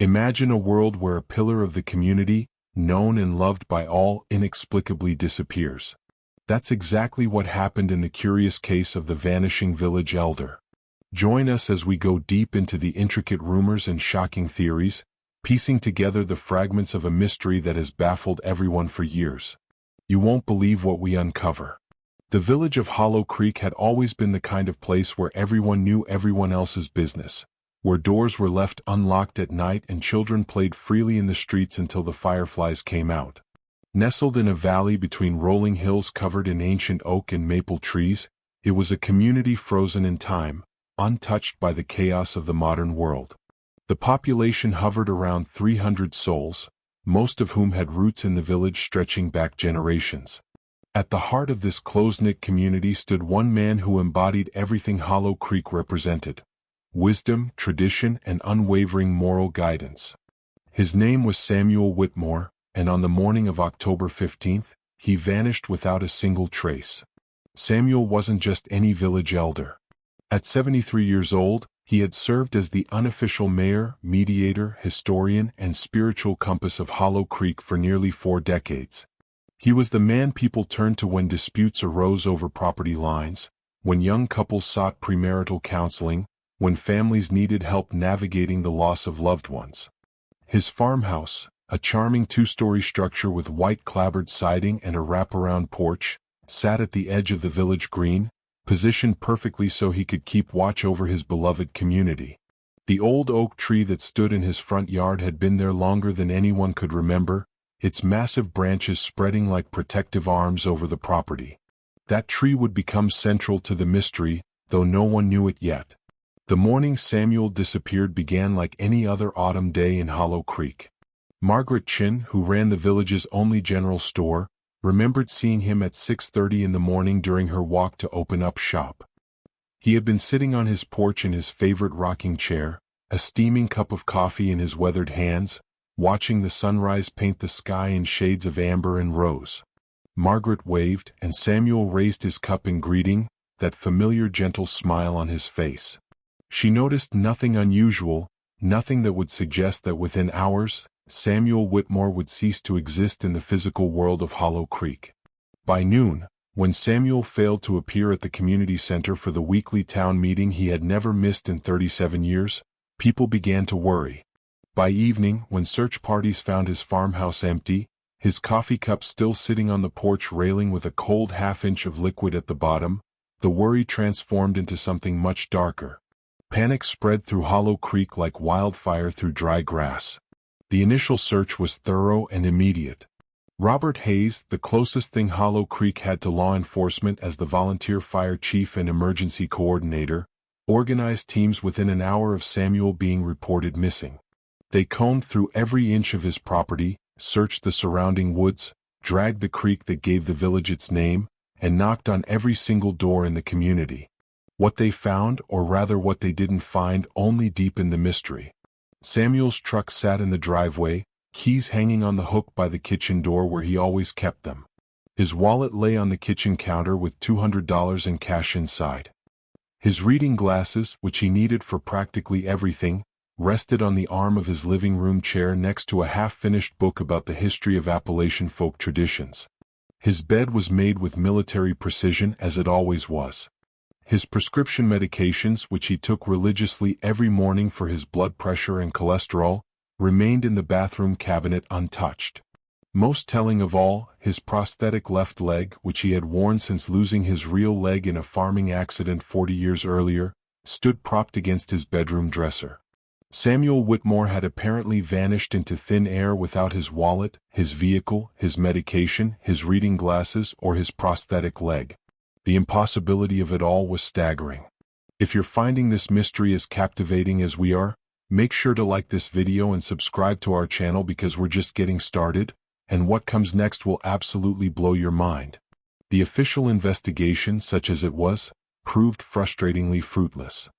Imagine a world where a pillar of the community, known and loved by all, inexplicably disappears. That's exactly what happened in the curious case of the vanishing village elder. Join us as we go deep into the intricate rumors and shocking theories, piecing together the fragments of a mystery that has baffled everyone for years. You won't believe what we uncover. The village of Hollow Creek had always been the kind of place where everyone knew everyone else's business, where doors were left unlocked at night and children played freely in the streets until the fireflies came out. Nestled in a valley between rolling hills covered in ancient oak and maple trees, it was a community frozen in time, untouched by the chaos of the modern world. The population hovered around 300 souls, most of whom had roots in the village stretching back generations. At the heart of this close-knit community stood one man who embodied everything Hollow Creek represented: wisdom, tradition, and unwavering moral guidance. His name was Samuel Whitmore, and on the morning of October 15th, he vanished without a single trace. Samuel wasn't just any village elder. At 73 years old, he had served as the unofficial mayor, mediator, historian, and spiritual compass of Hollow Creek for nearly 4 decades. He was the man people turned to when disputes arose over property lines, when young couples sought premarital counseling, when families needed help navigating the loss of loved ones. His farmhouse, a charming 2-story structure with white clapboard siding and a wraparound porch, sat at the edge of the village green, positioned perfectly so he could keep watch over his beloved community. The old oak tree that stood in his front yard had been there longer than anyone could remember, its massive branches spreading like protective arms over the property. That tree would become central to the mystery, though no one knew it yet. The morning Samuel disappeared began like any other autumn day in Hollow Creek. Margaret Chin, who ran the village's only general store, remembered seeing him at 6:30 in the morning during her walk to open up shop. He had been sitting on his porch in his favorite rocking chair, a steaming cup of coffee in his weathered hands, watching the sunrise paint the sky in shades of amber and rose. Margaret waved, and Samuel raised his cup in greeting, that familiar gentle smile on his face. She noticed nothing unusual, nothing that would suggest that within hours, Samuel Whitmore would cease to exist in the physical world of Hollow Creek. By noon, when Samuel failed to appear at the community center for the weekly town meeting he had never missed in 37 years, people began to worry. By evening, when search parties found his farmhouse empty, his coffee cup still sitting on the porch railing with a cold half-inch of liquid at the bottom, the worry transformed into something much darker. Panic spread through Hollow Creek like wildfire through dry grass. The initial search was thorough and immediate. Robert Hayes, the closest thing Hollow Creek had to law enforcement as the volunteer fire chief and emergency coordinator, organized teams within an hour of Samuel being reported missing. They combed through every inch of his property, searched the surrounding woods, dragged the creek that gave the village its name, and knocked on every single door in the community. What they found, or rather what they didn't find, only deepened the mystery. Samuel's truck sat in the driveway, keys hanging on the hook by the kitchen door where he always kept them. His wallet lay on the kitchen counter with $200 in cash inside. His reading glasses, which he needed for practically everything, rested on the arm of his living room chair next to a half-finished book about the history of Appalachian folk traditions. His bed was made with military precision, as it always was. His prescription medications, which he took religiously every morning for his blood pressure and cholesterol, remained in the bathroom cabinet untouched. Most telling of all, his prosthetic left leg, which he had worn since losing his real leg in a farming accident 40 years earlier, stood propped against his bedroom dresser. Samuel Whitmore had apparently vanished into thin air without his wallet, his vehicle, his medication, his reading glasses, or his prosthetic leg. The impossibility of it all was staggering. If you're finding this mystery as captivating as we are, make sure to like this video and subscribe to our channel because we're just getting started, and what comes next will absolutely blow your mind. The official investigation, such as it was, proved frustratingly fruitless.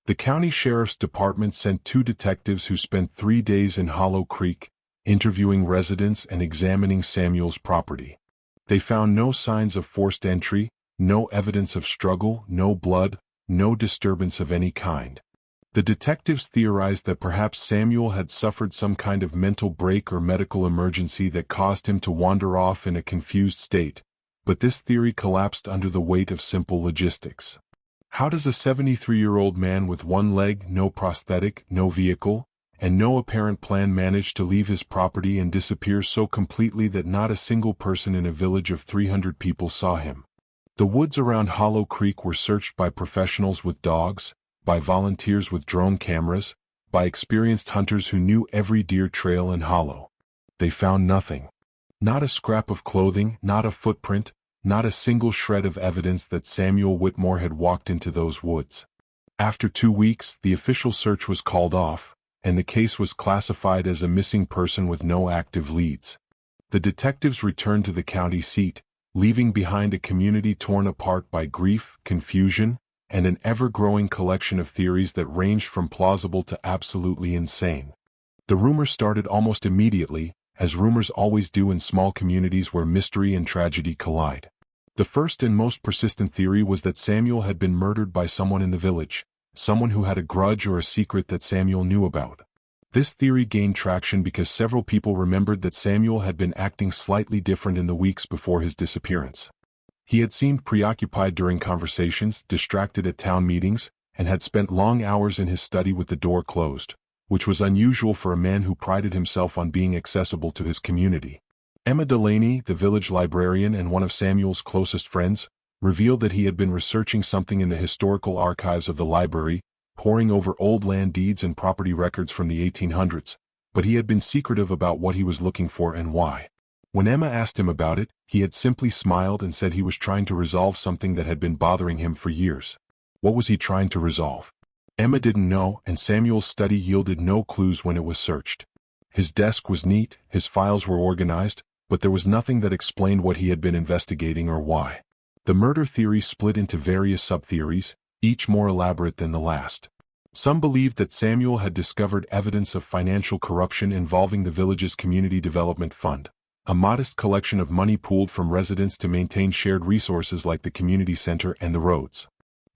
The county sheriff's department sent 2 detectives who spent 3 days in Hollow Creek, interviewing residents and examining Samuel's property. They found no signs of forced entry, no evidence of struggle, no blood, no disturbance of any kind. The detectives theorized that perhaps Samuel had suffered some kind of mental break or medical emergency that caused him to wander off in a confused state, but this theory collapsed under the weight of simple logistics. How does a 73-year-old man with one leg, no prosthetic, no vehicle, and no apparent plan manage to leave his property and disappear so completely that not a single person in a village of 300 people saw him? The woods around Hollow Creek were searched by professionals with dogs, by volunteers with drone cameras, by experienced hunters who knew every deer trail and hollow. They found nothing. Not a scrap of clothing, not a footprint, not a single shred of evidence that Samuel Whitmore had walked into those woods. After 2 weeks, the official search was called off, and the case was classified as a missing person with no active leads. The detectives returned to the county seat, leaving behind a community torn apart by grief, confusion, and an ever-growing collection of theories that ranged from plausible to absolutely insane. The rumors started almost immediately, as rumors always do in small communities where mystery and tragedy collide. The first and most persistent theory was that Samuel had been murdered by someone in the village, someone who had a grudge or a secret that Samuel knew about. This theory gained traction because several people remembered that Samuel had been acting slightly different in the weeks before his disappearance. He had seemed preoccupied during conversations, distracted at town meetings, and had spent long hours in his study with the door closed, which was unusual for a man who prided himself on being accessible to his community. Emma Delaney, the village librarian and one of Samuel's closest friends, revealed that he had been researching something in the historical archives of the library, poring over old land deeds and property records from the 1800s, but he had been secretive about what he was looking for and why. When Emma asked him about it, he had simply smiled and said he was trying to resolve something that had been bothering him for years. What was he trying to resolve? Emma didn't know, and Samuel's study yielded no clues when it was searched. His desk was neat, his files were organized, but there was nothing that explained what he had been investigating or why. The murder theory split into various sub-theories, each more elaborate than the last. Some believed that Samuel had discovered evidence of financial corruption involving the village's community development fund, a modest collection of money pooled from residents to maintain shared resources like the community center and the roads.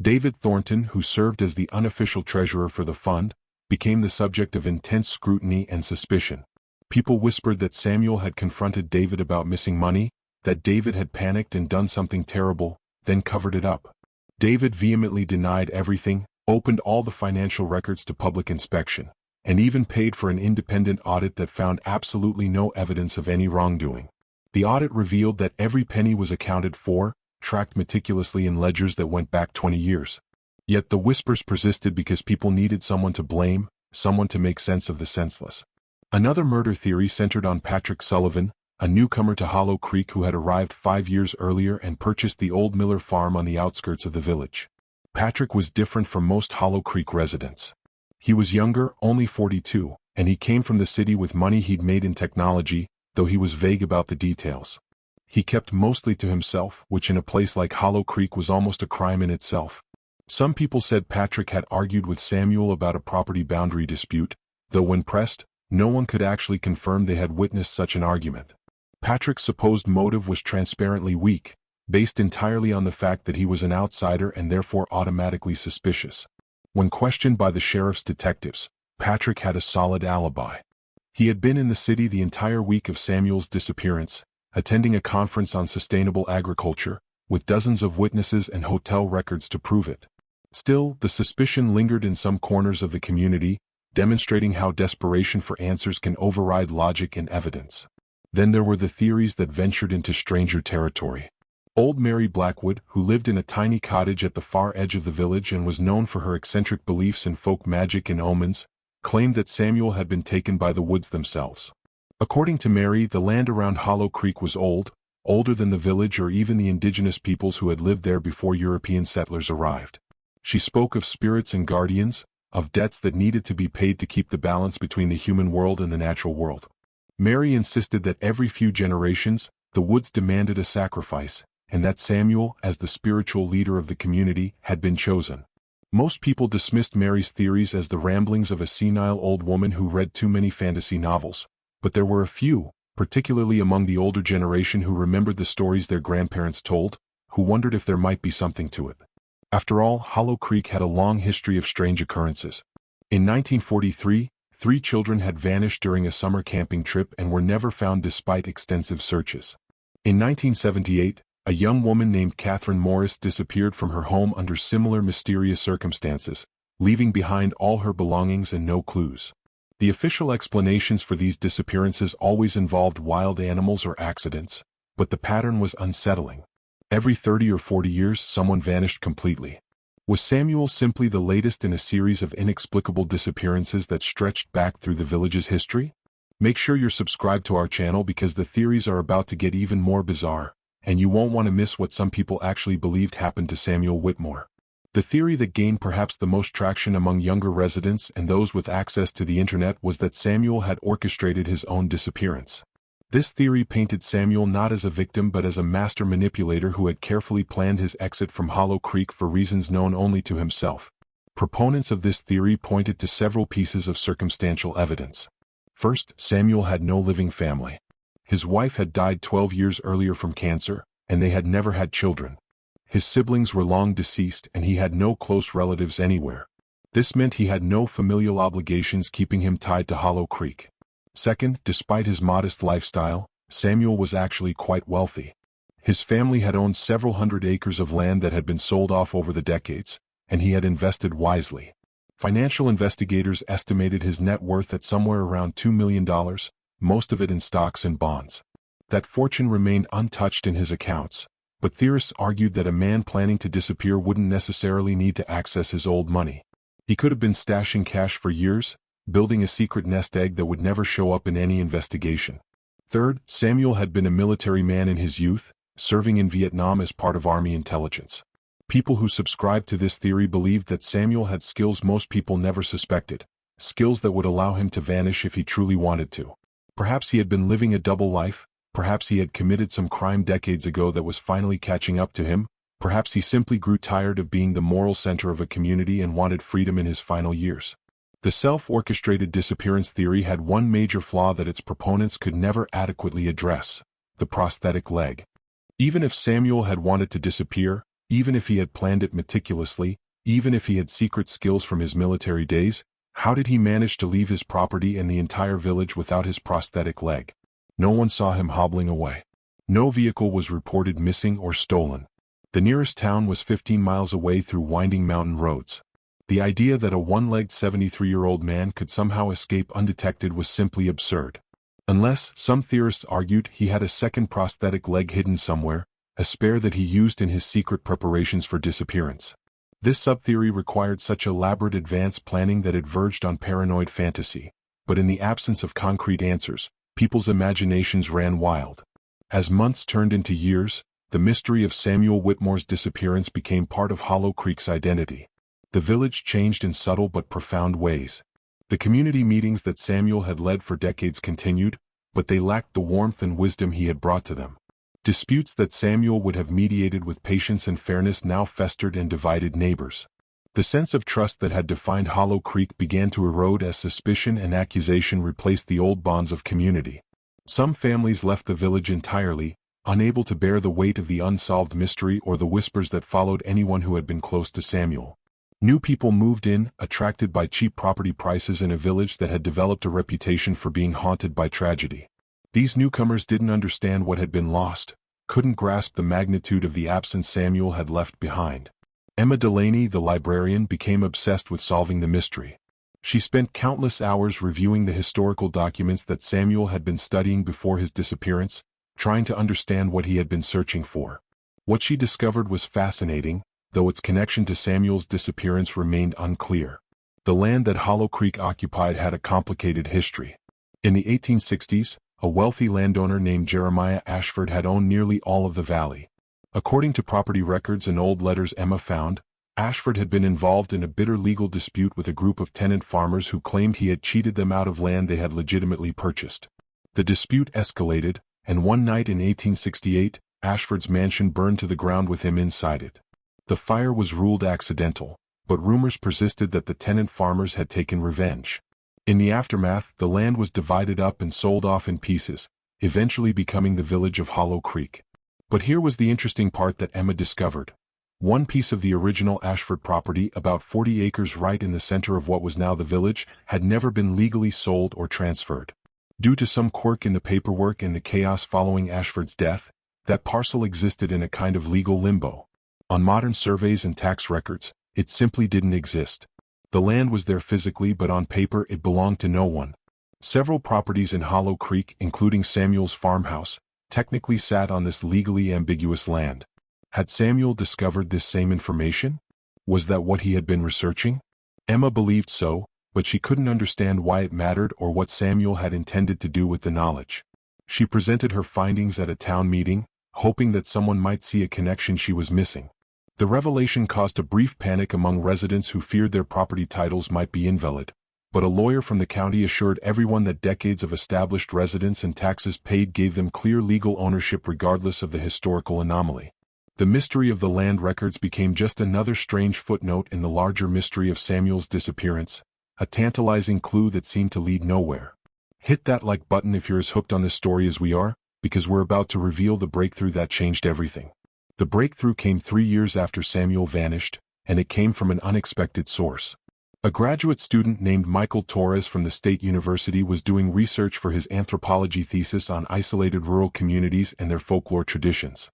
David Thornton, who served as the unofficial treasurer for the fund, became the subject of intense scrutiny and suspicion. People whispered that Samuel had confronted David about missing money, that David had panicked and done something terrible, then covered it up. David vehemently denied everything, opened all the financial records to public inspection, and even paid for an independent audit that found absolutely no evidence of any wrongdoing. The audit revealed that every penny was accounted for, tracked meticulously in ledgers that went back 20 years. Yet the whispers persisted because people needed someone to blame, someone to make sense of the senseless. Another murder theory centered on Patrick Sullivan, a newcomer to Hollow Creek who had arrived 5 years earlier and purchased the old Miller farm on the outskirts of the village. Patrick was different from most Hollow Creek residents. He was younger, only 42, and he came from the city with money he'd made in technology, though he was vague about the details. He kept mostly to himself, which in a place like Hollow Creek was almost a crime in itself. Some people said Patrick had argued with Samuel about a property boundary dispute, though when pressed, no one could actually confirm they had witnessed such an argument. Patrick's supposed motive was transparently weak, based entirely on the fact that he was an outsider and therefore automatically suspicious. When questioned by the sheriff's detectives, Patrick had a solid alibi. He had been in the city the entire week of Samuel's disappearance, attending a conference on sustainable agriculture, with dozens of witnesses and hotel records to prove it. Still, the suspicion lingered in some corners of the community, demonstrating how desperation for answers can override logic and evidence. Then there were the theories that ventured into stranger territory. Old Mary Blackwood, who lived in a tiny cottage at the far edge of the village and was known for her eccentric beliefs in folk magic and omens, claimed that Samuel had been taken by the woods themselves. According to Mary, the land around Hollow Creek was old, older than the village or even the indigenous peoples who had lived there before European settlers arrived. She spoke of spirits and guardians, of debts that needed to be paid to keep the balance between the human world and the natural world. Mary insisted that every few generations, the woods demanded a sacrifice, and that Samuel, as the spiritual leader of the community, had been chosen. Most people dismissed Mary's theories as the ramblings of a senile old woman who read too many fantasy novels, but there were a few, particularly among the older generation who remembered the stories their grandparents told, who wondered if there might be something to it. After all, Hollow Creek had a long history of strange occurrences. In 1943, 3 children had vanished during a summer camping trip and were never found despite extensive searches. In 1978, a young woman named Catherine Morris disappeared from her home under similar mysterious circumstances, leaving behind all her belongings and no clues. The official explanations for these disappearances always involved wild animals or accidents, but the pattern was unsettling. Every 30 or 40 years, someone vanished completely. Was Samuel simply the latest in a series of inexplicable disappearances that stretched back through the village's history? Make sure you're subscribed to our channel because the theories are about to get even more bizarre, and you won't want to miss what some people actually believed happened to Samuel Whitmore. The theory that gained perhaps the most traction among younger residents and those with access to the internet was that Samuel had orchestrated his own disappearance. This theory painted Samuel not as a victim but as a master manipulator who had carefully planned his exit from Hollow Creek for reasons known only to himself. Proponents of this theory pointed to several pieces of circumstantial evidence. First, Samuel had no living family. His wife had died 12 years earlier from cancer, and they had never had children. His siblings were long deceased and he had no close relatives anywhere. This meant he had no familial obligations keeping him tied to Hollow Creek. Second, despite his modest lifestyle, Samuel was actually quite wealthy. His family had owned several hundred acres of land that had been sold off over the decades, and he had invested wisely. Financial investigators estimated his net worth at somewhere around $2 million, most of it in stocks and bonds. That fortune remained untouched in his accounts, but theorists argued that a man planning to disappear wouldn't necessarily need to access his old money. He could have been stashing cash for years, building a secret nest egg that would never show up in any investigation. Third, Samuel had been a military man in his youth, serving in Vietnam as part of Army intelligence. People who subscribed to this theory believed that Samuel had skills most people never suspected, skills that would allow him to vanish if he truly wanted to. Perhaps he had been living a double life, perhaps he had committed some crime decades ago that was finally catching up to him, perhaps he simply grew tired of being the moral center of a community and wanted freedom in his final years. The self-orchestrated disappearance theory had one major flaw that its proponents could never adequately address: the prosthetic leg. Even if Samuel had wanted to disappear, even if he had planned it meticulously, even if he had secret skills from his military days, how did he manage to leave his property and the entire village without his prosthetic leg? No one saw him hobbling away. No vehicle was reported missing or stolen. The nearest town was 15 miles away through winding mountain roads. The idea that a one-legged 73-year-old man could somehow escape undetected was simply absurd. Unless, some theorists argued, he had a second prosthetic leg hidden somewhere, a spare that he used in his secret preparations for disappearance. This sub-theory required such elaborate advanced planning that it verged on paranoid fantasy, but in the absence of concrete answers, people's imaginations ran wild. As months turned into years, the mystery of Samuel Whitmore's disappearance became part of Hollow Creek's identity. The village changed in subtle but profound ways. The community meetings that Samuel had led for decades continued, but they lacked the warmth and wisdom he had brought to them. Disputes that Samuel would have mediated with patience and fairness now festered and divided neighbors. The sense of trust that had defined Hollow Creek began to erode as suspicion and accusation replaced the old bonds of community. Some families left the village entirely, unable to bear the weight of the unsolved mystery or the whispers that followed anyone who had been close to Samuel. New people moved in, attracted by cheap property prices in a village that had developed a reputation for being haunted by tragedy. These newcomers didn't understand what had been lost, couldn't grasp the magnitude of the absence Samuel had left behind. Emma Delaney, the librarian, became obsessed with solving the mystery. She spent countless hours reviewing the historical documents that Samuel had been studying before his disappearance, trying to understand what he had been searching for. What she discovered was fascinating, though its connection to Samuel's disappearance remained unclear. The land that Hollow Creek occupied had a complicated history. In the 1860s, a wealthy landowner named Jeremiah Ashford had owned nearly all of the valley. According to property records and old letters Emma found, Ashford had been involved in a bitter legal dispute with a group of tenant farmers who claimed he had cheated them out of land they had legitimately purchased. The dispute escalated, and one night in 1868, Ashford's mansion burned to the ground with him inside it. The fire was ruled accidental, but rumors persisted that the tenant farmers had taken revenge. In the aftermath, the land was divided up and sold off in pieces, eventually becoming the village of Hollow Creek. But here was the interesting part that Emma discovered. One piece of the original Ashford property, about 40 acres right in the center of what was now the village, had never been legally sold or transferred. Due to some quirk in the paperwork and the chaos following Ashford's death, that parcel existed in a kind of legal limbo. On modern surveys and tax records, it simply didn't exist. The land was there physically, but on paper it belonged to no one. Several properties in Hollow Creek, including Samuel's farmhouse, technically sat on this legally ambiguous land. Had Samuel discovered this same information? Was that what he had been researching? Emma believed so, but she couldn't understand why it mattered or what Samuel had intended to do with the knowledge. She presented her findings at a town meeting, hoping that someone might see a connection she was missing. The revelation caused a brief panic among residents who feared their property titles might be invalid, but a lawyer from the county assured everyone that decades of established residence and taxes paid gave them clear legal ownership regardless of the historical anomaly. The mystery of the land records became just another strange footnote in the larger mystery of Samuel's disappearance, a tantalizing clue that seemed to lead nowhere. Hit that like button if you're as hooked on this story as we are, because we're about to reveal the breakthrough that changed everything. The breakthrough came 3 years after Samuel vanished, and it came from an unexpected source. A graduate student named Michael Torres from the State University was doing research for his anthropology thesis on isolated rural communities and their folklore traditions.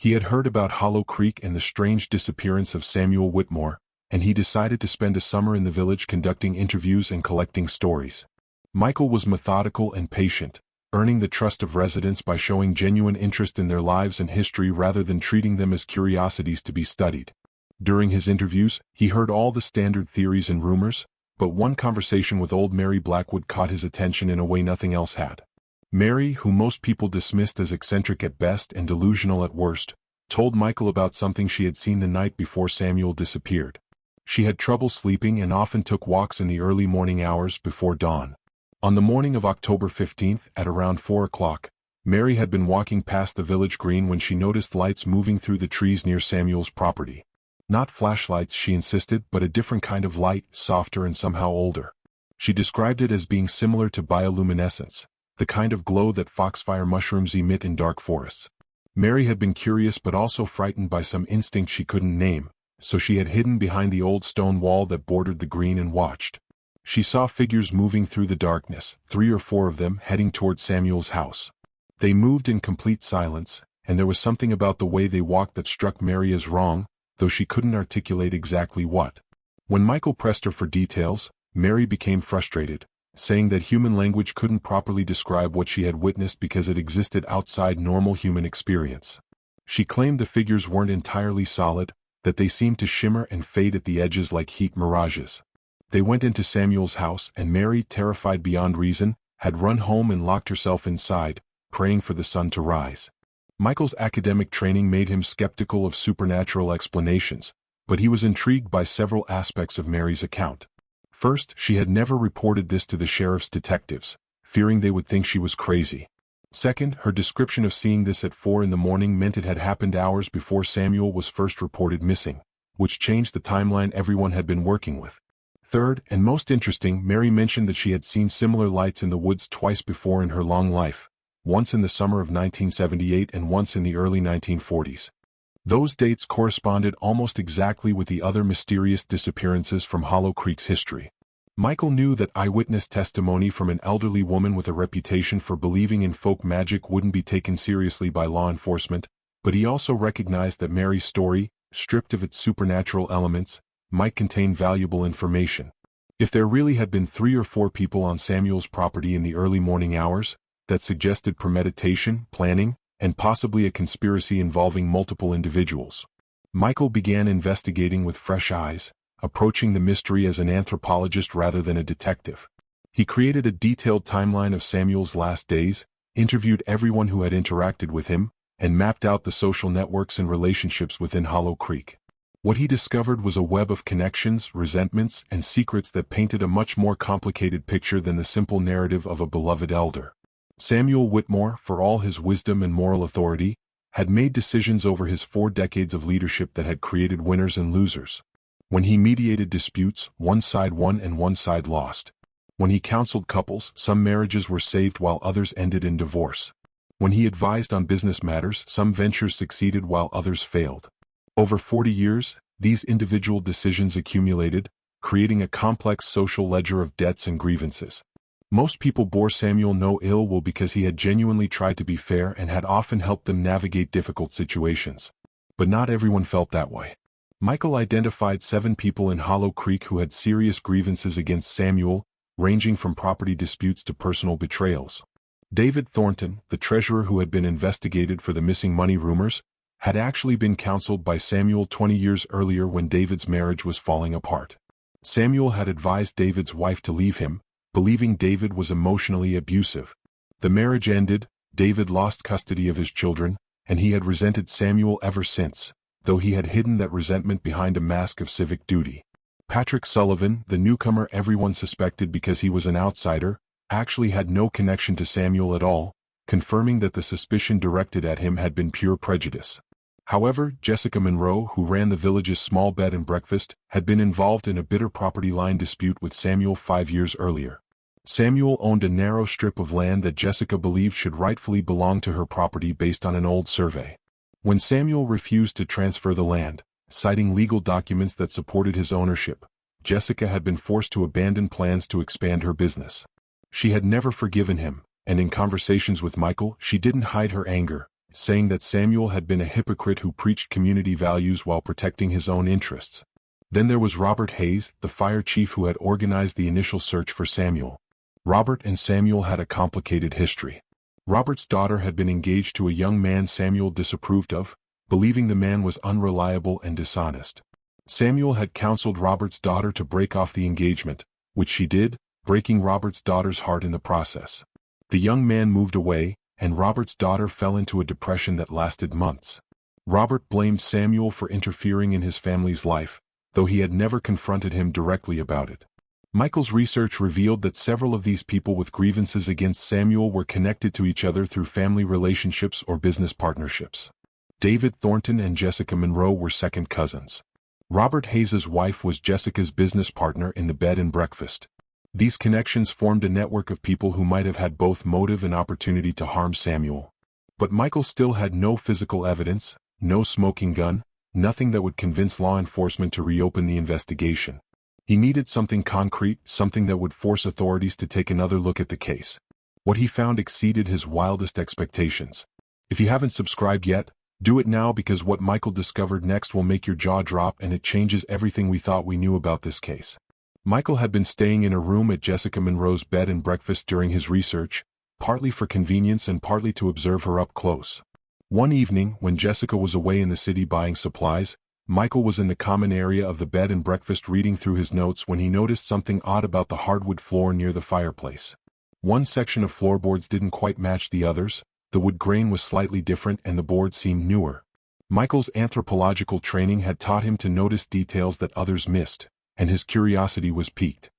He had heard about Hollow Creek and the strange disappearance of Samuel Whitmore, and he decided to spend a summer in the village conducting interviews and collecting stories. Michael was methodical and patient, earning the trust of residents by showing genuine interest in their lives and history rather than treating them as curiosities to be studied. During his interviews, he heard all the standard theories and rumors, but one conversation with old Mary Blackwood caught his attention in a way nothing else had. Mary, who most people dismissed as eccentric at best and delusional at worst, told Michael about something she had seen the night before Samuel disappeared. She had trouble sleeping and often took walks in the early morning hours before dawn. On the morning of October 15th, at around 4 o'clock, Mary had been walking past the village green when she noticed lights moving through the trees near Samuel's property. Not flashlights, she insisted, but a different kind of light, softer and somehow older. She described it as being similar to bioluminescence, the kind of glow that foxfire mushrooms emit in dark forests. Mary had been curious but also frightened by some instinct she couldn't name, so she had hidden behind the old stone wall that bordered the green and watched. She saw figures moving through the darkness, 3 or 4 of them heading toward Samuel's house. They moved in complete silence, and there was something about the way they walked that struck Mary as wrong, though she couldn't articulate exactly what. When Michael pressed her for details, Mary became frustrated, saying that human language couldn't properly describe what she had witnessed because it existed outside normal human experience. She claimed the figures weren't entirely solid, that they seemed to shimmer and fade at the edges like heat mirages. They went into Samuel's house, and Mary, terrified beyond reason, had run home and locked herself inside, praying for the sun to rise. Michael's academic training made him skeptical of supernatural explanations, but he was intrigued by several aspects of Mary's account. First, she had never reported this to the sheriff's detectives, fearing they would think she was crazy. Second, her description of seeing this at 4 in the morning meant it had happened hours before Samuel was first reported missing, which changed the timeline everyone had been working with. Third, and most interesting, Mary mentioned that she had seen similar lights in the woods twice before in her long life, once in the summer of 1978 and once in the early 1940s. Those dates corresponded almost exactly with the other mysterious disappearances from Hollow Creek's history. Michael knew that eyewitness testimony from an elderly woman with a reputation for believing in folk magic wouldn't be taken seriously by law enforcement, but he also recognized that Mary's story, stripped of its supernatural elements, might contain valuable information. If there really had been 3 or 4 people on Samuel's property in the early morning hours, that suggested premeditation, planning, and possibly a conspiracy involving multiple individuals. Michael began investigating with fresh eyes, approaching the mystery as an anthropologist rather than a detective. He created a detailed timeline of Samuel's last days, interviewed everyone who had interacted with him, and mapped out the social networks and relationships within Hollow Creek. What he discovered was a web of connections, resentments, and secrets that painted a much more complicated picture than the simple narrative of a beloved elder. Samuel Whitmore, for all his wisdom and moral authority, had made decisions over his 4 decades of leadership that had created winners and losers. When he mediated disputes, one side won and one side lost. When he counseled couples, some marriages were saved while others ended in divorce. When he advised on business matters, some ventures succeeded while others failed. Over 40 years, these individual decisions accumulated, creating a complex social ledger of debts and grievances. Most people bore Samuel no ill will because he had genuinely tried to be fair and had often helped them navigate difficult situations. But not everyone felt that way. Michael identified 7 people in Hollow Creek who had serious grievances against Samuel, ranging from property disputes to personal betrayals. David Thornton, the treasurer who had been investigated for the missing money rumors, had actually been counseled by Samuel 20 years earlier when David's marriage was falling apart. Samuel had advised David's wife to leave him, believing David was emotionally abusive. The marriage ended, David lost custody of his children, and he had resented Samuel ever since, though he had hidden that resentment behind a mask of civic duty. Patrick Sullivan, the newcomer everyone suspected because he was an outsider, actually had no connection to Samuel at all, confirming that the suspicion directed at him had been pure prejudice. However, Jessica Monroe, who ran the village's small bed and breakfast, had been involved in a bitter property line dispute with Samuel 5 years earlier. Samuel owned a narrow strip of land that Jessica believed should rightfully belong to her property based on an old survey. When Samuel refused to transfer the land, citing legal documents that supported his ownership, Jessica had been forced to abandon plans to expand her business. She had never forgiven him, and in conversations with Michael, she didn't hide her anger, saying that Samuel had been a hypocrite who preached community values while protecting his own interests. Then there was Robert Hayes, the fire chief who had organized the initial search for Samuel. Robert and Samuel had a complicated history. Robert's daughter had been engaged to a young man Samuel disapproved of, believing the man was unreliable and dishonest. Samuel had counseled Robert's daughter to break off the engagement, which she did, breaking Robert's daughter's heart in the process. The young man moved away, and Robert's daughter fell into a depression that lasted months. Robert blamed Samuel for interfering in his family's life, though he had never confronted him directly about it. Michael's research revealed that several of these people with grievances against Samuel were connected to each other through family relationships or business partnerships. David Thornton and Jessica Monroe were second cousins. Robert Hayes's wife was Jessica's business partner in the bed and breakfast. These connections formed a network of people who might have had both motive and opportunity to harm Samuel. But Michael still had no physical evidence, no smoking gun, nothing that would convince law enforcement to reopen the investigation. He needed something concrete, something that would force authorities to take another look at the case. What he found exceeded his wildest expectations. If you haven't subscribed yet, do it now because what Michael discovered next will make your jaw drop and it changes everything we thought we knew about this case. Michael had been staying in a room at Jessica Monroe's bed and breakfast during his research, partly for convenience and partly to observe her up close. One evening, when Jessica was away in the city buying supplies, Michael was in the common area of the bed and breakfast reading through his notes when he noticed something odd about the hardwood floor near the fireplace. One section of floorboards didn't quite match the others, the wood grain was slightly different and the boards seemed newer. Michael's anthropological training had taught him to notice details that others missed, and his curiosity was piqued.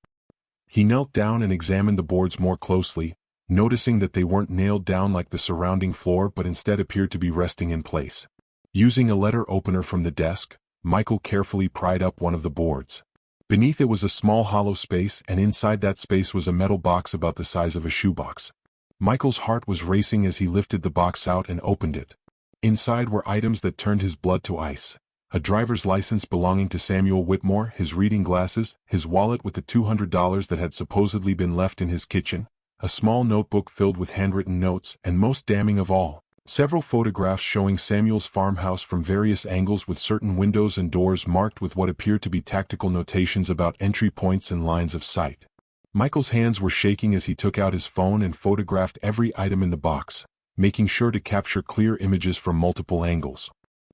He knelt down and examined the boards more closely, noticing that they weren't nailed down like the surrounding floor but instead appeared to be resting in place. Using a letter opener from the desk, Michael carefully pried up one of the boards. Beneath it was a small hollow space, and inside that space was a metal box about the size of a shoebox. Michael's heart was racing as he lifted the box out and opened it. Inside were items that turned his blood to ice. A driver's license belonging to Samuel Whitmore, his reading glasses, his wallet with the $200 that had supposedly been left in his kitchen, a small notebook filled with handwritten notes, and most damning of all, several photographs showing Samuel's farmhouse from various angles with certain windows and doors marked with what appeared to be tactical notations about entry points and lines of sight. Michael's hands were shaking as he took out his phone and photographed every item in the box, making sure to capture clear images from multiple angles.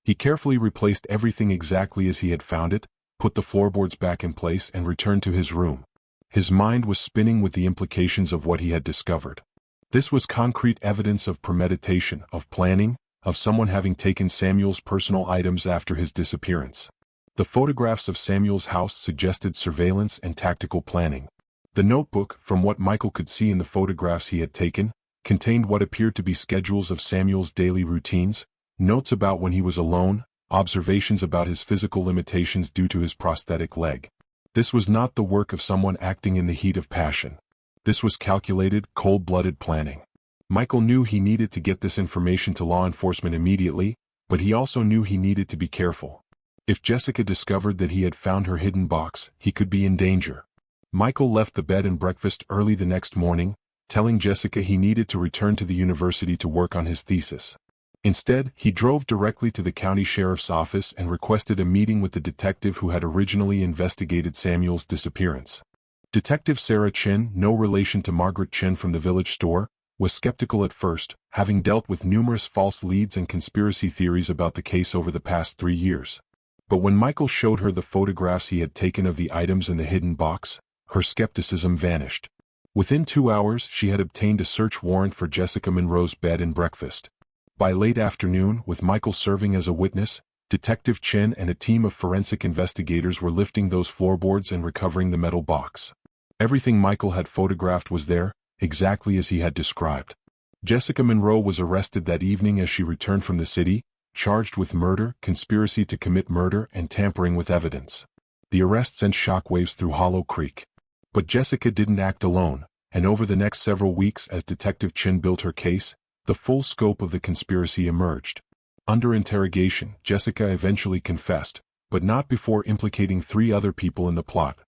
He carefully replaced everything exactly as he had found it, put the floorboards back in place and returned to his room. His mind was spinning with the implications of what he had discovered. This was concrete evidence of premeditation, of planning, of someone having taken Samuel's personal items after his disappearance. The photographs of Samuel's house suggested surveillance and tactical planning. The notebook, from what Michael could see in the photographs he had taken, contained what appeared to be schedules of Samuel's daily routines, notes about when he was alone, observations about his physical limitations due to his prosthetic leg. This was not the work of someone acting in the heat of passion. This was calculated, cold-blooded planning. Michael knew he needed to get this information to law enforcement immediately, but he also knew he needed to be careful. If Jessica discovered that he had found her hidden box, he could be in danger. Michael left the bed and breakfast early the next morning, telling Jessica he needed to return to the university to work on his thesis. Instead, he drove directly to the county sheriff's office and requested a meeting with the detective who had originally investigated Samuel's disappearance. Detective Sarah Chen, no relation to Margaret Chen from the village store, was skeptical at first, having dealt with numerous false leads and conspiracy theories about the case over the past 3 years. But when Michael showed her the photographs he had taken of the items in the hidden box, her skepticism vanished. Within 2 hours, she had obtained a search warrant for Jessica Monroe's bed and breakfast. By late afternoon, with Michael serving as a witness, Detective Chen and a team of forensic investigators were lifting those floorboards and recovering the metal box. Everything Michael had photographed was there, exactly as he had described. Jessica Monroe was arrested that evening as she returned from the city, charged with murder, conspiracy to commit murder, and tampering with evidence. The arrest sent shockwaves through Hollow Creek. But Jessica didn't act alone, and over the next several weeks as Detective Chen built her case, the full scope of the conspiracy emerged. Under interrogation, Jessica eventually confessed, but not before implicating 3 other people in the plot: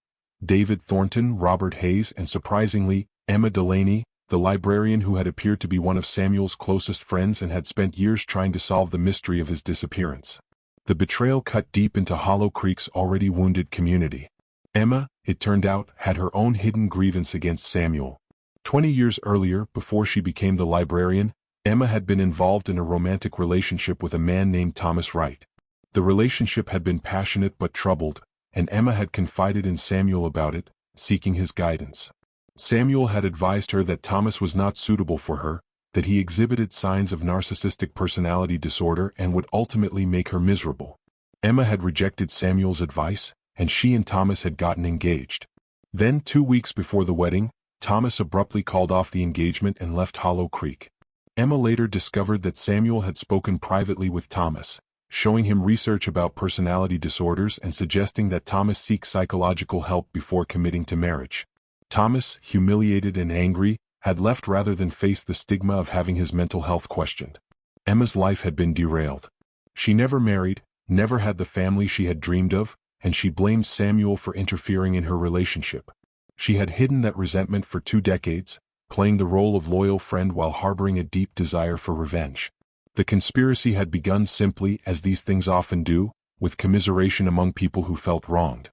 David Thornton, Robert Hayes, and surprisingly, Emma Delaney, the librarian who had appeared to be one of Samuel's closest friends and had spent years trying to solve the mystery of his disappearance. The betrayal cut deep into Hollow Creek's already wounded community. Emma, it turned out, had her own hidden grievance against Samuel. 20 years earlier, before she became the librarian, Emma had been involved in a romantic relationship with a man named Thomas Wright. The relationship had been passionate but troubled, and Emma had confided in Samuel about it, seeking his guidance. Samuel had advised her that Thomas was not suitable for her, that he exhibited signs of narcissistic personality disorder and would ultimately make her miserable. Emma had rejected Samuel's advice, and she and Thomas had gotten engaged. Then, 2 weeks before the wedding, Thomas abruptly called off the engagement and left Hollow Creek. Emma later discovered that Samuel had spoken privately with Thomas, showing him research about personality disorders and suggesting that Thomas seek psychological help before committing to marriage. Thomas, humiliated and angry, had left rather than face the stigma of having his mental health questioned. Emma's life had been derailed. She never married, never had the family she had dreamed of, and she blamed Samuel for interfering in her relationship. She had hidden that resentment for 2 decades, playing the role of loyal friend while harboring a deep desire for revenge. The conspiracy had begun simply, as these things often do, with commiseration among people who felt wronged.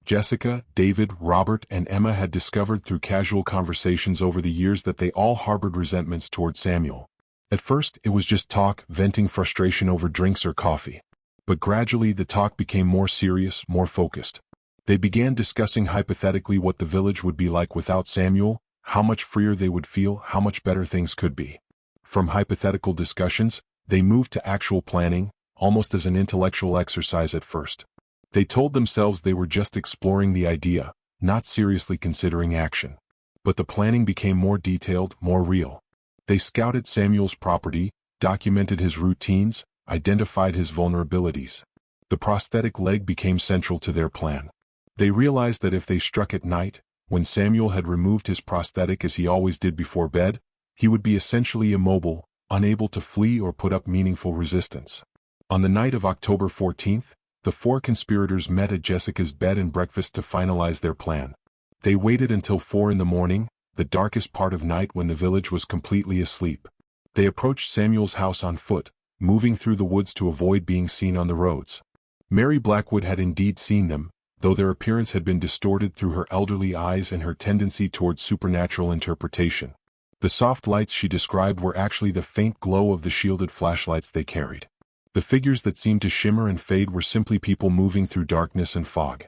Jessica, David, Robert, and Emma had discovered through casual conversations over the years that they all harbored resentments toward Samuel. At first, it was just talk, venting frustration over drinks or coffee. But gradually the talk became more serious, more focused. They began discussing hypothetically what the village would be like without Samuel, how much freer they would feel, how much better things could be. From hypothetical discussions, they moved to actual planning, almost as an intellectual exercise at first. They told themselves they were just exploring the idea, not seriously considering action. But the planning became more detailed, more real. They scouted Samuel's property, documented his routines, identified his vulnerabilities. The prosthetic leg became central to their plan. They realized that if they struck at night, when Samuel had removed his prosthetic as he always did before bed, he would be essentially immobile, unable to flee or put up meaningful resistance. On the night of October 14th, the 4 conspirators met at Jessica's bed and breakfast to finalize their plan. They waited until 4 in the morning, the darkest part of night when the village was completely asleep. They approached Samuel's house on foot, moving through the woods to avoid being seen on the roads. Mary Blackwood had indeed seen them, though their appearance had been distorted through her elderly eyes and her tendency towards supernatural interpretation. The soft lights she described were actually the faint glow of the shielded flashlights they carried. The figures that seemed to shimmer and fade were simply people moving through darkness and fog.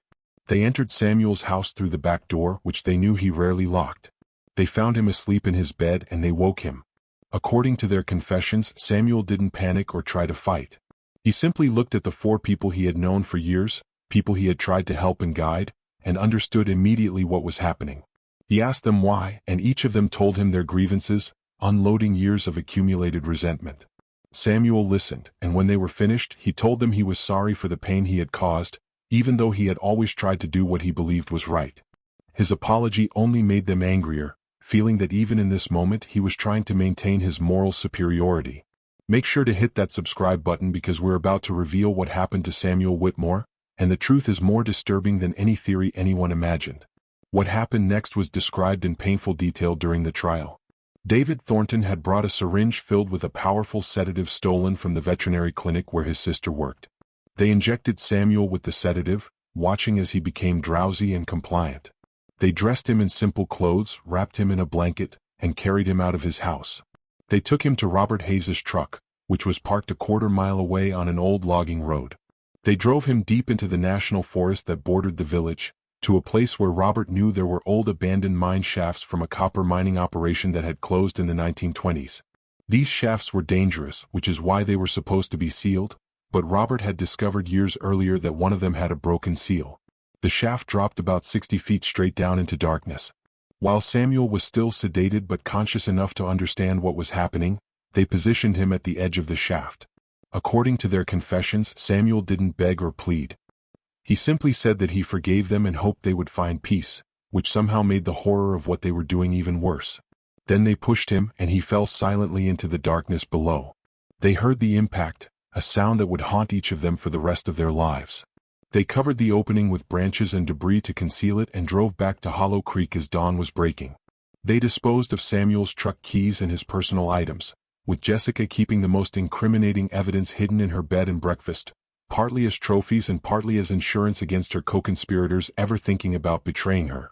They entered Samuel's house through the back door, which they knew he rarely locked. They found him asleep in his bed and they woke him. According to their confessions, Samuel didn't panic or try to fight. He simply looked at the 4 people he had known for years, people he had tried to help and guide, and understood immediately what was happening. He asked them why, and each of them told him their grievances, unloading years of accumulated resentment. Samuel listened, and when they were finished, he told them he was sorry for the pain he had caused, even though he had always tried to do what he believed was right. His apology only made them angrier, feeling that even in this moment he was trying to maintain his moral superiority. Make sure to hit that subscribe button because we're about to reveal what happened to Samuel Whitmore, and the truth is more disturbing than any theory anyone imagined. What happened next was described in painful detail during the trial. David Thornton had brought a syringe filled with a powerful sedative stolen from the veterinary clinic where his sister worked. They injected Samuel with the sedative, watching as he became drowsy and compliant. They dressed him in simple clothes, wrapped him in a blanket, and carried him out of his house. They took him to Robert Hayes's truck, which was parked a quarter-mile away on an old logging road. They drove him deep into the national forest that bordered the village, to a place where Robert knew there were old abandoned mine shafts from a copper mining operation that had closed in the 1920s. These shafts were dangerous, which is why they were supposed to be sealed, but Robert had discovered years earlier that one of them had a broken seal. The shaft dropped about 60 feet straight down into darkness. While Samuel was still sedated but conscious enough to understand what was happening, they positioned him at the edge of the shaft. According to their confessions, Samuel didn't beg or plead. He simply said that he forgave them and hoped they would find peace, which somehow made the horror of what they were doing even worse. Then they pushed him, and he fell silently into the darkness below. They heard the impact, a sound that would haunt each of them for the rest of their lives. They covered the opening with branches and debris to conceal it and drove back to Hollow Creek as dawn was breaking. They disposed of Samuel's truck keys and his personal items, with Jessica keeping the most incriminating evidence hidden in her bed and breakfast, partly as trophies and partly as insurance against her co-conspirators ever thinking about betraying her.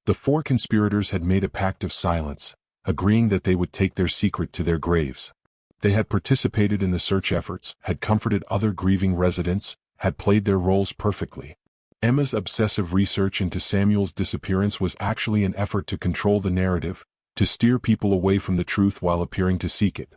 The four conspirators had made a pact of silence, agreeing that they would take their secret to their graves. They had participated in the search efforts, had comforted other grieving residents, had played their roles perfectly. Emma's obsessive research into Samuel's disappearance was actually an effort to control the narrative, to steer people away from the truth while appearing to seek it.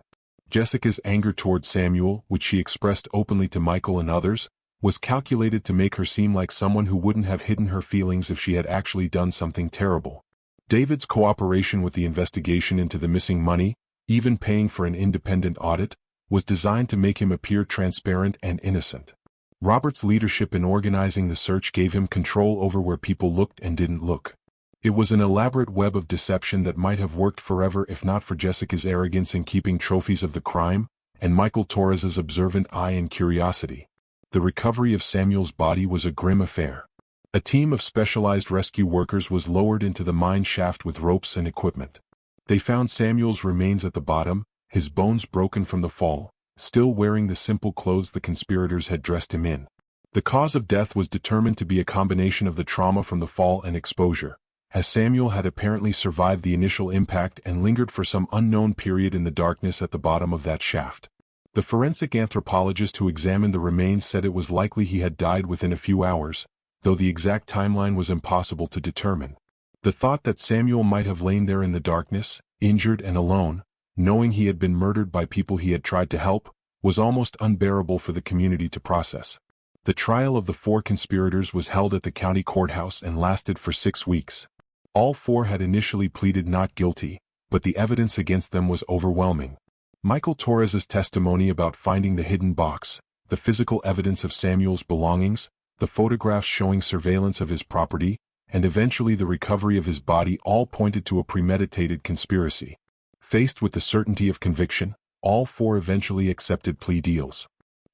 Jessica's anger toward Samuel, which she expressed openly to Michael and others, was calculated to make her seem like someone who wouldn't have hidden her feelings if she had actually done something terrible. David's cooperation with the investigation into the missing money, even paying for an independent audit, was designed to make him appear transparent and innocent. Robert's leadership in organizing the search gave him control over where people looked and didn't look. It was an elaborate web of deception that might have worked forever if not for Jessica's arrogance in keeping trophies of the crime, and Michael Torres's observant eye and curiosity. The recovery of Samuel's body was a grim affair. A team of specialized rescue workers was lowered into the mine shaft with ropes and equipment. They found Samuel's remains at the bottom, his bones broken from the fall, still wearing the simple clothes the conspirators had dressed him in. The cause of death was determined to be a combination of the trauma from the fall and exposure, as Samuel had apparently survived the initial impact and lingered for some unknown period in the darkness at the bottom of that shaft. The forensic anthropologist who examined the remains said it was likely he had died within a few hours, though the exact timeline was impossible to determine. The thought that Samuel might have lain there in the darkness, injured and alone, knowing he had been murdered by people he had tried to help, was almost unbearable for the community to process. The trial of the four conspirators was held at the county courthouse and lasted for 6 weeks. All four had initially pleaded not guilty, but the evidence against them was overwhelming. Michael Torres's testimony about finding the hidden box, the physical evidence of Samuel's belongings, the photographs showing surveillance of his property, and eventually the recovery of his body all pointed to a premeditated conspiracy. Faced with the certainty of conviction, all four eventually accepted plea deals.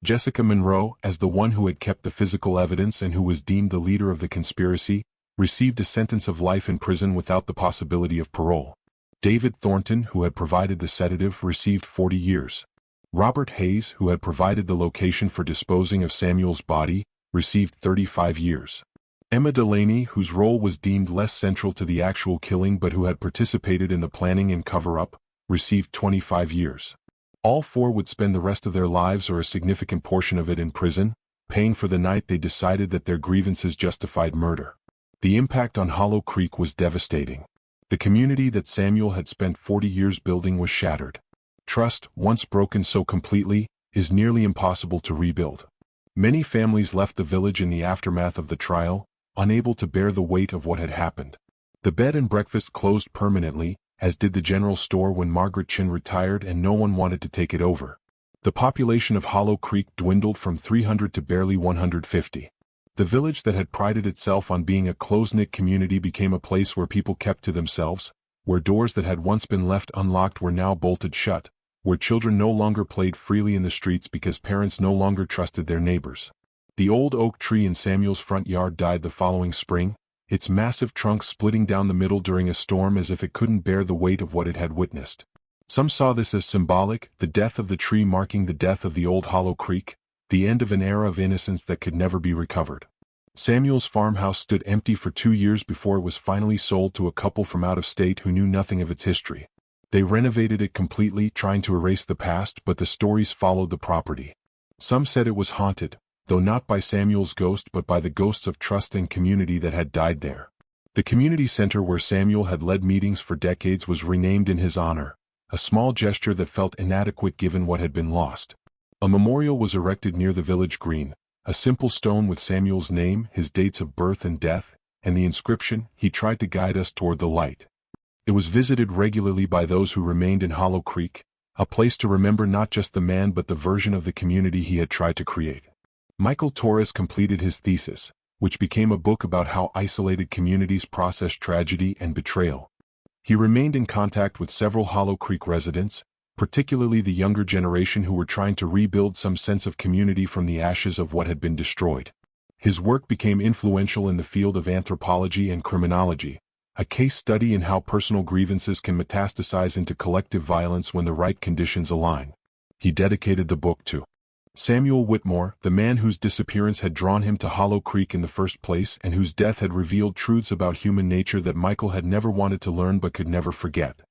Jessica Monroe, as the one who had kept the physical evidence and who was deemed the leader of the conspiracy, received a sentence of life in prison without the possibility of parole. David Thornton, who had provided the sedative, received 40 years. Robert Hayes, who had provided the location for disposing of Samuel's body, received 35 years. Emma Delaney, whose role was deemed less central to the actual killing but who had participated in the planning and cover-up, received 25 years. All four would spend the rest of their lives or a significant portion of it in prison, paying for the night they decided that their grievances justified murder. The impact on Hollow Creek was devastating. The community that Samuel had spent 40 years building was shattered. Trust, once broken so completely, is nearly impossible to rebuild. Many families left the village in the aftermath of the trial, unable to bear the weight of what had happened. The bed and breakfast closed permanently, as did the general store when Margaret Chin retired and no one wanted to take it over. The population of Hollow Creek dwindled from 300 to barely 150. The village that had prided itself on being a close-knit community became a place where people kept to themselves, where doors that had once been left unlocked were now bolted shut, where children no longer played freely in the streets because parents no longer trusted their neighbors. The old oak tree in Samuel's front yard died the following spring, its massive trunk splitting down the middle during a storm as if it couldn't bear the weight of what it had witnessed. Some saw this as symbolic, the death of the tree marking the death of the old hollow creek, the end of an era of innocence that could never be recovered. Samuel's farmhouse stood empty for 2 years before it was finally sold to a couple from out of state who knew nothing of its history. They renovated it completely, trying to erase the past, but the stories followed the property. Some said it was haunted, though not by Samuel's ghost but by the ghosts of trust and community that had died there. The community center where Samuel had led meetings for decades was renamed in his honor, a small gesture that felt inadequate given what had been lost. A memorial was erected near the village green, a simple stone with Samuel's name, his dates of birth and death, and the inscription, "He tried to guide us toward the light." It was visited regularly by those who remained in Hollow Creek, a place to remember not just the man but the version of the community he had tried to create. Michael Torres completed his thesis, which became a book about how isolated communities process tragedy and betrayal. He remained in contact with several Hollow Creek residents, particularly the younger generation who were trying to rebuild some sense of community from the ashes of what had been destroyed. His work became influential in the field of anthropology and criminology, a case study in how personal grievances can metastasize into collective violence when the right conditions align. He dedicated the book to Samuel Whitmore, the man whose disappearance had drawn him to Hollow Creek in the first place and whose death had revealed truths about human nature that Michael had never wanted to learn but could never forget.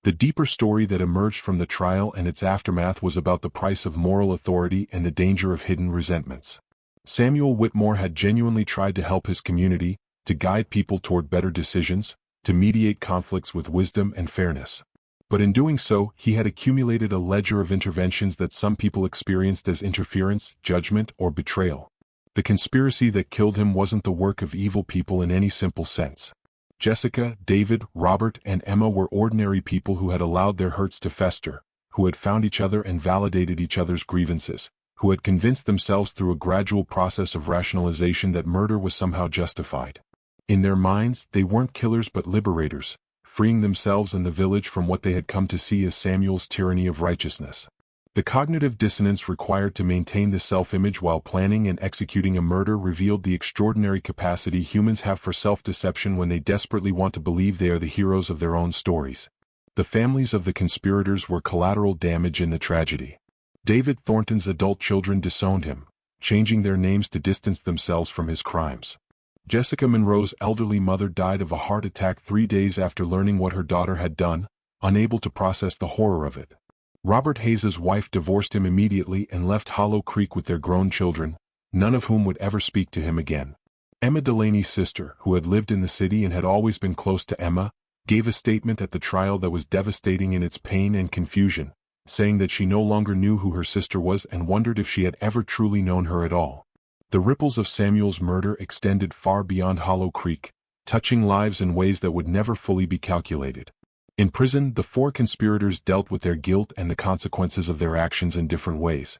The deeper story that emerged from the trial and its aftermath was about the price of moral authority and the danger of hidden resentments. Samuel Whitmore had genuinely tried to help his community, to guide people toward better decisions, to mediate conflicts with wisdom and fairness. But in doing so, he had accumulated a ledger of interventions that some people experienced as interference, judgment, or betrayal. The conspiracy that killed him wasn't the work of evil people in any simple sense. Jessica, David, Robert, and Emma were ordinary people who had allowed their hurts to fester, who had found each other and validated each other's grievances, who had convinced themselves through a gradual process of rationalization that murder was somehow justified. In their minds, they weren't killers but liberators, freeing themselves and the village from what they had come to see as Samuel's tyranny of righteousness. The cognitive dissonance required to maintain the self-image while planning and executing a murder revealed the extraordinary capacity humans have for self-deception when they desperately want to believe they are the heroes of their own stories. The families of the conspirators were collateral damage in the tragedy. David Thornton's adult children disowned him, changing their names to distance themselves from his crimes. Jessica Monroe's elderly mother died of a heart attack 3 days after learning what her daughter had done, unable to process the horror of it. Robert Hayes's wife divorced him immediately and left Hollow Creek with their grown children, none of whom would ever speak to him again. Emma Delaney's sister, who had lived in the city and had always been close to Emma, gave a statement at the trial that was devastating in its pain and confusion, saying that she no longer knew who her sister was and wondered if she had ever truly known her at all. The ripples of Samuel's murder extended far beyond Hollow Creek, touching lives in ways that would never fully be calculated. In prison, the 4 conspirators dealt with their guilt and the consequences of their actions in different ways.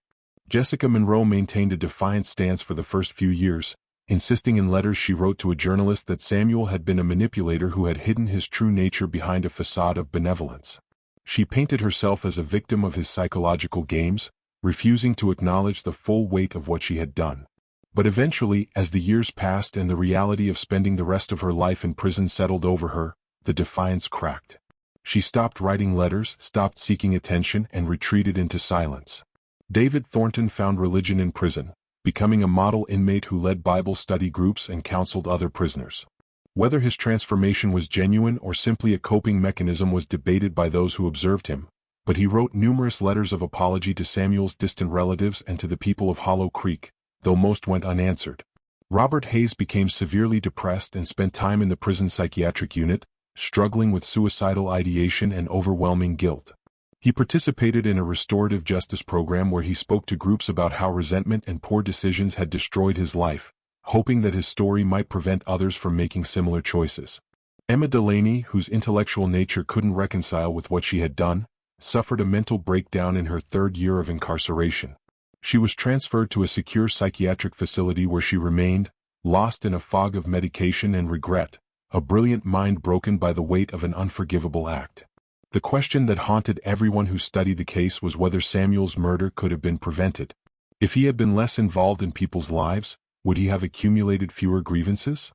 Jessica Monroe maintained a defiant stance for the first few years, insisting in letters she wrote to a journalist that Samuel had been a manipulator who had hidden his true nature behind a facade of benevolence. She painted herself as a victim of his psychological games, refusing to acknowledge the full weight of what she had done. But eventually, as the years passed and the reality of spending the rest of her life in prison settled over her, the defiance cracked. She stopped writing letters, stopped seeking attention, and retreated into silence. David Thornton found religion in prison, becoming a model inmate who led Bible study groups and counseled other prisoners. Whether his transformation was genuine or simply a coping mechanism was debated by those who observed him, but he wrote numerous letters of apology to Samuel's distant relatives and to the people of Hollow Creek, though most went unanswered. Robert Hayes became severely depressed and spent time in the prison psychiatric unit, struggling with suicidal ideation and overwhelming guilt. He participated in a restorative justice program where he spoke to groups about how resentment and poor decisions had destroyed his life, hoping that his story might prevent others from making similar choices. Emma Delaney, whose intellectual nature couldn't reconcile with what she had done, suffered a mental breakdown in her 3rd year of incarceration. She was transferred to a secure psychiatric facility where she remained, lost in a fog of medication and regret, a brilliant mind broken by the weight of an unforgivable act. The question that haunted everyone who studied the case was whether Samuel's murder could have been prevented. If he had been less involved in people's lives, would he have accumulated fewer grievances?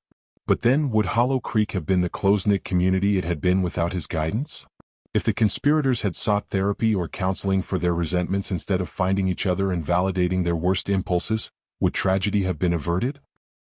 But then, would Hollow Creek have been the close-knit community it had been without his guidance? If the conspirators had sought therapy or counseling for their resentments instead of finding each other and validating their worst impulses, would tragedy have been averted?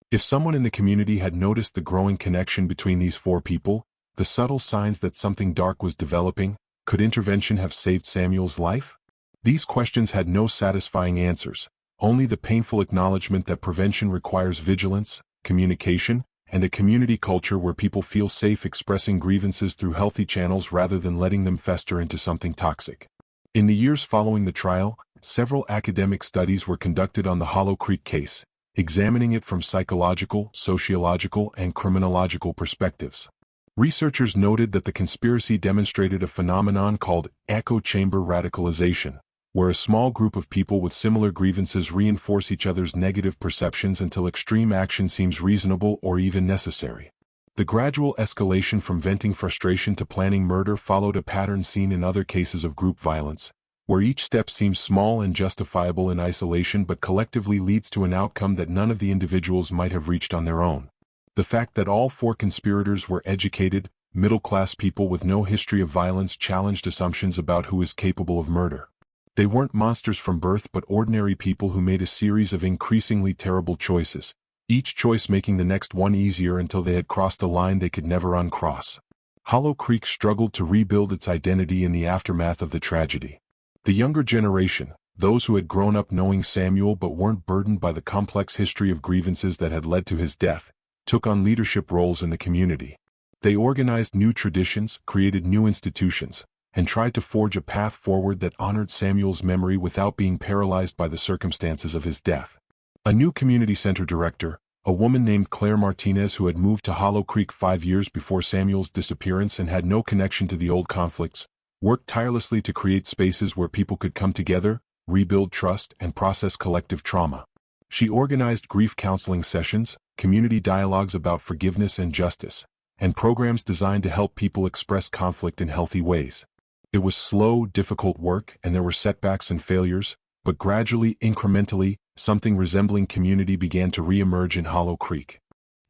If someone in the community had noticed the growing connection between these four people, the subtle signs that something dark was developing, could intervention have saved Samuel's life? These questions had no satisfying answers, only the painful acknowledgement that prevention requires vigilance, communication, and a community culture where people feel safe expressing grievances through healthy channels rather than letting them fester into something toxic. In the years following the trial, several academic studies were conducted on the Hollow Creek case, examining it from psychological, sociological, and criminological perspectives. Researchers noted that the conspiracy demonstrated a phenomenon called echo chamber radicalization, where a small group of people with similar grievances reinforce each other's negative perceptions until extreme action seems reasonable or even necessary. The gradual escalation from venting frustration to planning murder followed a pattern seen in other cases of group violence, where each step seems small and justifiable in isolation but collectively leads to an outcome that none of the individuals might have reached on their own. The fact that all four conspirators were educated, middle-class people with no history of violence challenged assumptions about who is capable of murder. They weren't monsters from birth but ordinary people who made a series of increasingly terrible choices, each choice making the next one easier until they had crossed a line they could never uncross. Hollow Creek struggled to rebuild its identity in the aftermath of the tragedy. The younger generation, those who had grown up knowing Samuel but weren't burdened by the complex history of grievances that had led to his death, took on leadership roles in the community. They organized new traditions, created new institutions, and tried to forge a path forward that honored Samuel's memory without being paralyzed by the circumstances of his death. A new community center director, a woman named Claire Martinez who had moved to Hollow Creek 5 years before Samuel's disappearance and had no connection to the old conflicts, worked tirelessly to create spaces where people could come together, rebuild trust, and process collective trauma. She organized grief counseling sessions, community dialogues about forgiveness and justice, and programs designed to help people express conflict in healthy ways. It was slow, difficult work, and there were setbacks and failures, but gradually, incrementally, something resembling community began to re-emerge in Hollow Creek.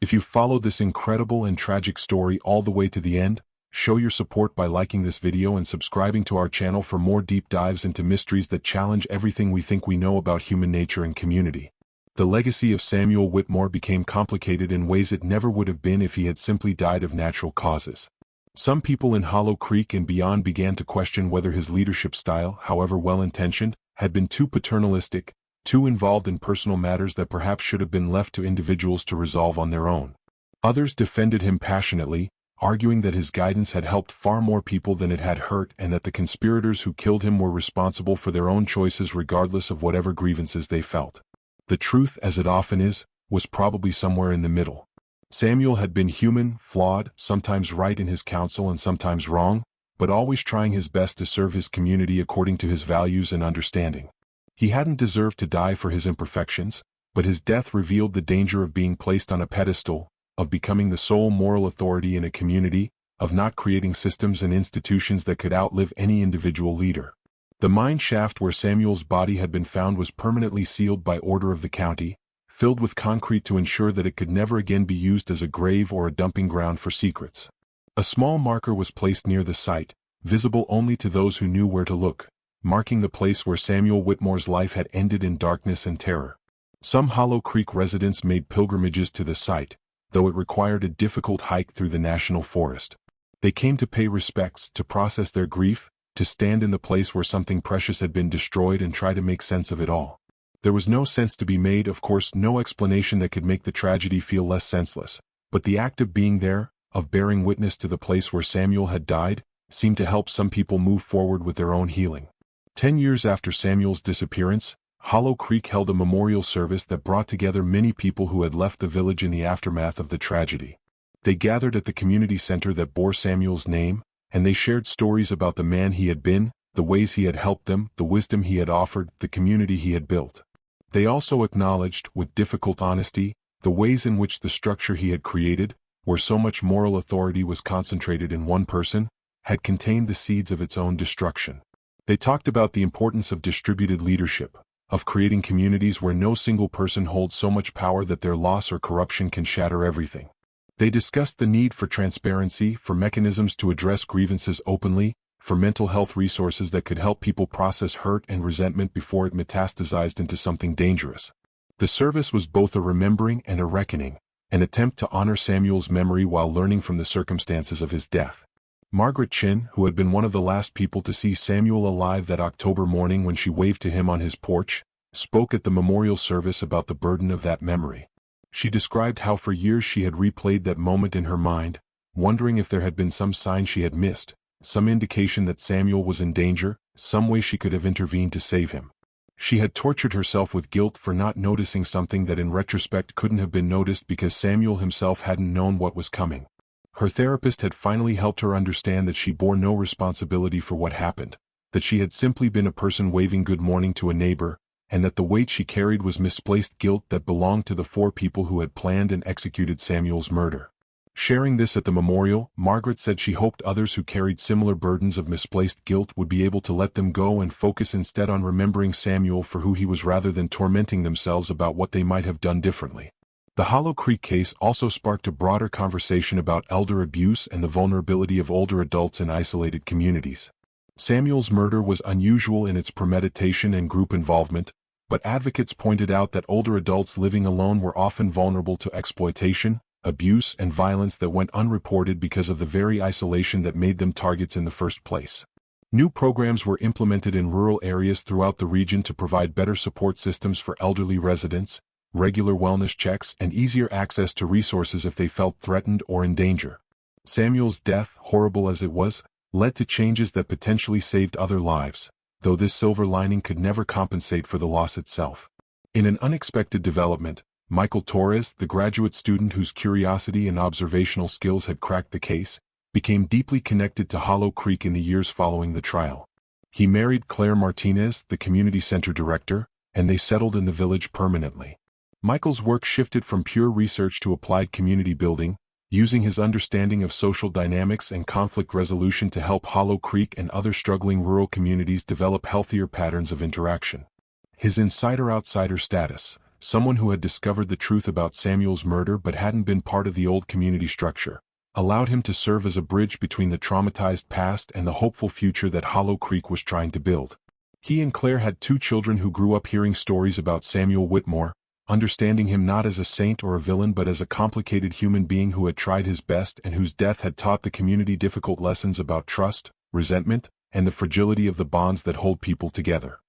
If you followed this incredible and tragic story all the way to the end, show your support by liking this video and subscribing to our channel for more deep dives into mysteries that challenge everything we think we know about human nature and community. The legacy of Samuel Whitmore became complicated in ways it never would have been if he had simply died of natural causes. Some people in Hollow Creek and beyond began to question whether his leadership style, however well-intentioned, had been too paternalistic, too involved in personal matters that perhaps should have been left to individuals to resolve on their own. Others defended him passionately, arguing that his guidance had helped far more people than it had hurt and that the conspirators who killed him were responsible for their own choices regardless of whatever grievances they felt. The truth, as it often is, was probably somewhere in the middle. Samuel had been human, flawed, sometimes right in his counsel and sometimes wrong, but always trying his best to serve his community according to his values and understanding. He hadn't deserved to die for his imperfections, but his death revealed the danger of being placed on a pedestal, of becoming the sole moral authority in a community, of not creating systems and institutions that could outlive any individual leader. The mine shaft where Samuel's body had been found was permanently sealed by order of the county, filled with concrete to ensure that it could never again be used as a grave or a dumping ground for secrets. A small marker was placed near the site, visible only to those who knew where to look, marking the place where Samuel Whitmore's life had ended in darkness and terror. Some Hollow Creek residents made pilgrimages to the site, though it required a difficult hike through the national forest. They came to pay respects, to process their grief, to stand in the place where something precious had been destroyed and try to make sense of it all. There was no sense to be made, of course, no explanation that could make the tragedy feel less senseless, but the act of being there, of bearing witness to the place where Samuel had died, seemed to help some people move forward with their own healing. 10 years after Samuel's disappearance, Hollow Creek held a memorial service that brought together many people who had left the village in the aftermath of the tragedy. They gathered at the community center that bore Samuel's name, and they shared stories about the man he had been, the ways he had helped them, the wisdom he had offered, the community he had built. They also acknowledged, with difficult honesty, the ways in which the structure he had created, where so much moral authority was concentrated in one person, had contained the seeds of its own destruction. They talked about the importance of distributed leadership, of creating communities where no single person holds so much power that their loss or corruption can shatter everything. They discussed the need for transparency, for mechanisms to address grievances openly, for mental health resources that could help people process hurt and resentment before it metastasized into something dangerous. The service was both a remembering and a reckoning, an attempt to honor Samuel's memory while learning from the circumstances of his death. Margaret Chin, who had been one of the last people to see Samuel alive that October morning when she waved to him on his porch, spoke at the memorial service about the burden of that memory. She described how for years she had replayed that moment in her mind, wondering if there had been some sign she had missed, some indication that Samuel was in danger, some way she could have intervened to save him. She had tortured herself with guilt for not noticing something that in retrospect couldn't have been noticed because Samuel himself hadn't known what was coming. Her therapist had finally helped her understand that she bore no responsibility for what happened, that she had simply been a person waving good morning to a neighbor, and that the weight she carried was misplaced guilt that belonged to the 4 people who had planned and executed Samuel's murder. Sharing this at the memorial, Margaret said she hoped others who carried similar burdens of misplaced guilt would be able to let them go and focus instead on remembering Samuel for who he was rather than tormenting themselves about what they might have done differently. The Hollow Creek case also sparked a broader conversation about elder abuse and the vulnerability of older adults in isolated communities. Samuel's murder was unusual in its premeditation and group involvement, but advocates pointed out that older adults living alone were often vulnerable to exploitation, abuse, and violence that went unreported because of the very isolation that made them targets in the first place. New programs were implemented in rural areas throughout the region to provide better support systems for elderly residents, regular wellness checks, and easier access to resources if they felt threatened or in danger. Samuel's death, horrible as it was, led to changes that potentially saved other lives, though this silver lining could never compensate for the loss itself. In an unexpected development, Michael Torres, the graduate student whose curiosity and observational skills had cracked the case, became deeply connected to Hollow Creek in the years following the trial. He married Claire Martinez, the community center director, and they settled in the village permanently. Michael's work shifted from pure research to applied community building, using his understanding of social dynamics and conflict resolution to help Hollow Creek and other struggling rural communities develop healthier patterns of interaction. His insider-outsider status, someone who had discovered the truth about Samuel's murder but hadn't been part of the old community structure, allowed him to serve as a bridge between the traumatized past and the hopeful future that Hollow Creek was trying to build. He and Claire had 2 children who grew up hearing stories about Samuel Whitmore, understanding him not as a saint or a villain but as a complicated human being who had tried his best and whose death had taught the community difficult lessons about trust, resentment, and the fragility of the bonds that hold people together.